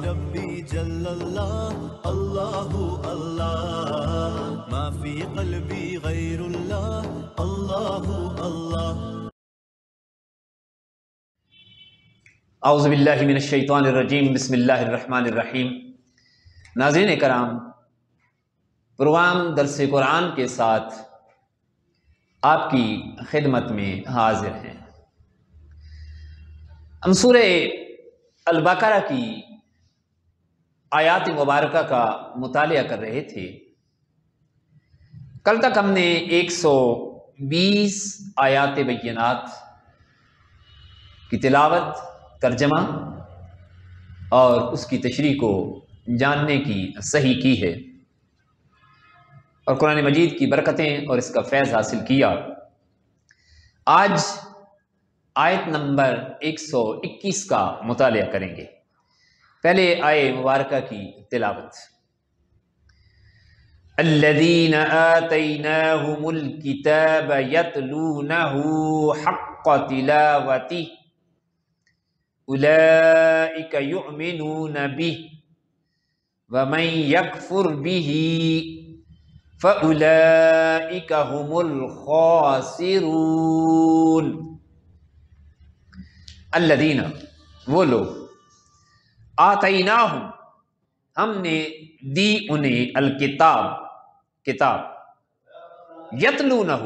ربی جل اللہ اللہ اللہ ما فی قلبی غیر اللہ اللہ اللہ۔ اعوذ باللہ من الشیطان الرجیم، بسم اللہ الرحمن الرحیم۔ ناظرین کرام، پروگرام درس قرآن کے ساتھ آپ کی خدمت میں حاضر ہیں۔ ہم سورہ البقرہ کی آیات مبارکہ کا مطالعہ کر رہے تھے۔ کل تک ہم نے 120 آیات بینات کی تلاوت، ترجمہ اور اس کی تشریح کو جاننے کی صحیح کی ہے اور قرآن مجید کی برکتیں اور اس کا فیض حاصل کیا۔ آج آیت نمبر 121 کا مطالعہ کریں گے۔ پہلے آیت مبارکہ کی تلاوت۔ الذین آتیناہم الکتاب یتلونہ حق تلاوتہ اولئک یؤمنون بہ ومن یکفر بہ فاولئک هم الخاسرون۔ الذین، وہ لوگ، آتیناہم، ہم نے دی انہیں، الکتاب، کتاب، یتلونہ،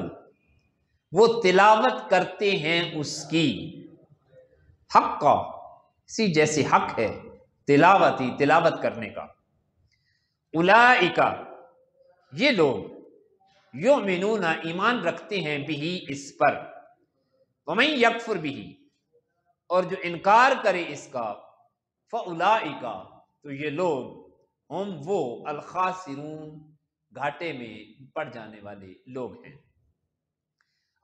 وہ تلاوت کرتے ہیں اس کی، حق کا، اسی جیسے حق ہے تلاوتی، تلاوت کرنے کا۔ اولئک، یہ لوگ، یؤمنون، ایمان رکھتے ہیں، بہ، اس پر، ومن یکفر بہ، اور جو انکار کرے اس کا، فاولئک، تو یہ لوگ، ہم وہ، الخاسرون، گھاٹے میں پڑ جانے والے لوگ ہیں۔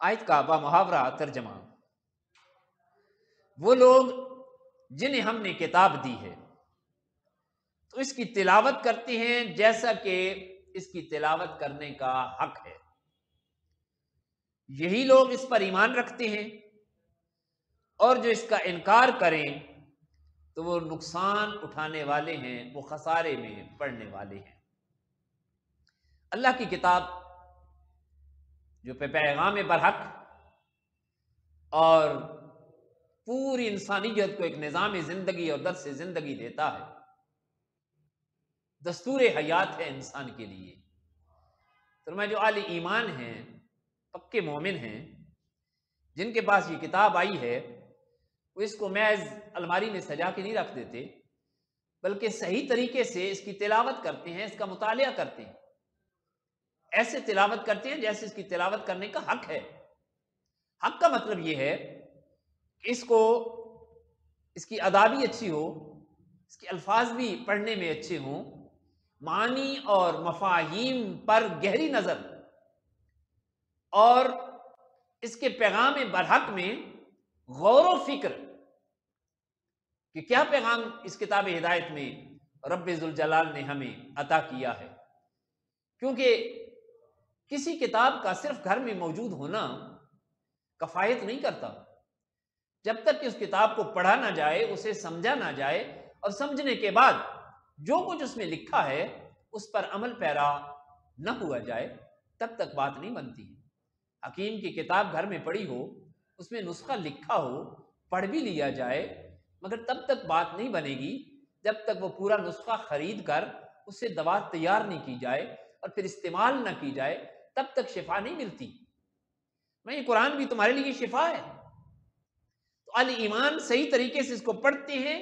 آیت کا بامحاورہ ترجمہ۔ وہ لوگ جنہیں ہم نے کتاب دی ہے تو اس کی تلاوت کرتے ہیں جیسا کہ اس کی تلاوت کرنے کا حق ہے، یہی لوگ اس پر ایمان رکھتے ہیں، اور جو اس کا انکار کریں تو وہ نقصان اٹھانے والے ہیں، وہ خسارے میں پڑنے والے ہیں۔ اللہ کی کتاب جو پیغام برحق اور پوری انسانیت کو ایک نظام زندگی اور درس زندگی دیتا ہے، دستور حیات ہے انسان کے لیے۔ فرمایا جو اہل ایمان ہیں، پکے مومن ہیں، جن کے پاس یہ کتاب آئی ہے، وہ اس کو محض الماری میں سجا کے نہیں رکھ دیتے، بلکہ صحیح طریقے سے اس کی تلاوت کرتے ہیں، اس کا مطالعہ کرتے ہیں، ایسے تلاوت کرتے ہیں جیسے اس کی تلاوت کرنے کا حق ہے۔ حق کا مطلب یہ ہے کہ اس کو، اس کی ادا بھی اچھی ہو، اس کے الفاظ بھی پڑھنے میں اچھے ہوں، معانی اور مفاہیم پر گہری نظر، اور اس کے پیغام برحق میں غور و فکر کہ کیا پیغام اس کتاب ہدایت میں رب ذوالجلال نے ہمیں عطا کیا ہے۔ کیونکہ کسی کتاب کا صرف گھر میں موجود ہونا کفایت نہیں کرتا، جب تک کہ اس کتاب کو پڑھا نہ جائے، اسے سمجھا نہ جائے، اور سمجھنے کے بعد جو کچھ اس میں لکھا ہے اس پر عمل پیرا نہ ہوا جائے، تب تک بات نہیں بنتی۔ حکیم کی کتاب گھر میں پڑھی ہو، اس میں نسخہ لکھا ہو، پڑھ بھی لیا جائے، مگر تب تک بات نہیں بنے گی جب تک وہ پورا نسخہ خرید کر اس سے دوا تیار نہیں کی جائے اور پھر استعمال نہ کی جائے، تب تک شفا نہیں ملتی۔ میں یہ قرآن بھی تمہارے لیے شفا ہے۔ تو اہل ایمان صحیح طریقے سے اس کو پڑھتے ہیں،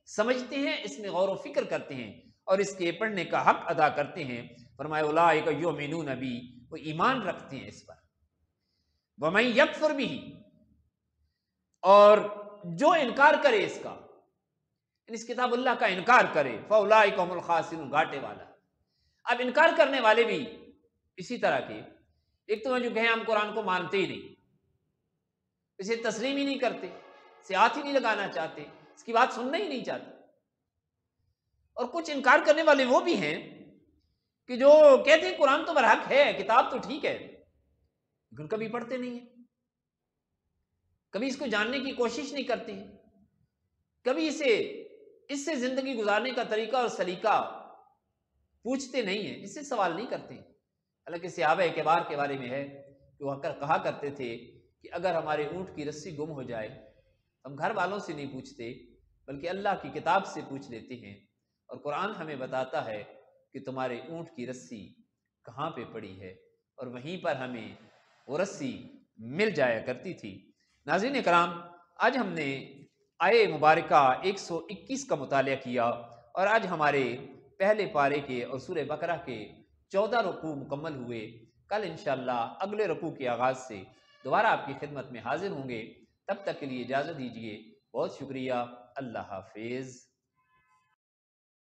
سمجھتے ہیں، اس میں غور و فکر کرتے ہیں اور اس کے پڑھنے کا حق ادا کرتے ہیں۔ فرمایا اولئک یؤمنون بہ، وہ ایمان رکھتے ہیں اس پر، ومن یکفر بہ، اور جو انکار کرے اس کا، اس کتاب اللہ کا انکار کرے، فاولئک هم الخاسرون، گھاٹے والا۔ اب انکار کرنے والے بھی اسی طرح کے، ایک تو جو کہیں ہم قرآن کو مانتے ہی نہیں، اسے تسلیم ہی نہیں کرتے، اسے ہاتھ ہی نہیں لگانا چاہتے، اس کی بات سننا ہی نہیں چاہتے۔ اور کچھ انکار کرنے والے وہ بھی ہیں کہ جو کہتے ہیں قرآن تو برحق ہے، کتاب تو ٹھیک ہے، لیکن کبھی پڑھتے نہیں ہیں، کبھی اس کو جاننے کی کوشش نہیں کرتے ہیں، کبھی اسے اس سے زندگی گزارنے کا طریقہ اور سلیقہ پوچھتے نہیں ہیں، اس سے سوال نہیں کرتے. حالانکہ صحابہ کبار کے بارے میں ہے کہ وہ کہا کرتے تھے کہ اگر ہمارے اونٹ کی رسی گم ہو جائے ہم گھر والوں سے نہیں پوچھتے بلکہ اللہ کی کتاب سے پوچھ لیتے ہیں، اور قرآن ہمیں بتاتا ہے کہ تمہارے اونٹ کی رسی کہاں پہ پڑی ہے، اور وہیں پر ہمیں وہ رسی مل جایا کرتی تھی. ناظرین کرام، آج ہم نے آیے مبارکہ 121 کا مطالعہ کیا، اور آج ہمارے پہلے پارے کے اور سورہ بقرہ کے 14 رکوع مکمل ہوئے. کل انشاءاللہ اگلے رکوع کے آغاز سے دوبارہ آپ کی خدمت میں حاضر ہوں گے. تب تک کے لیے اجازت دیجیے. بہت شکریہ. اللہ حافظ.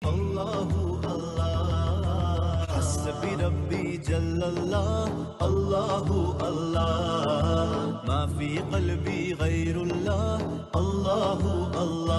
اللہ اللہ حسبی ربی جل اللہ اللہ اللہ ما فی قلبی غیر اللہ اللہ اللہ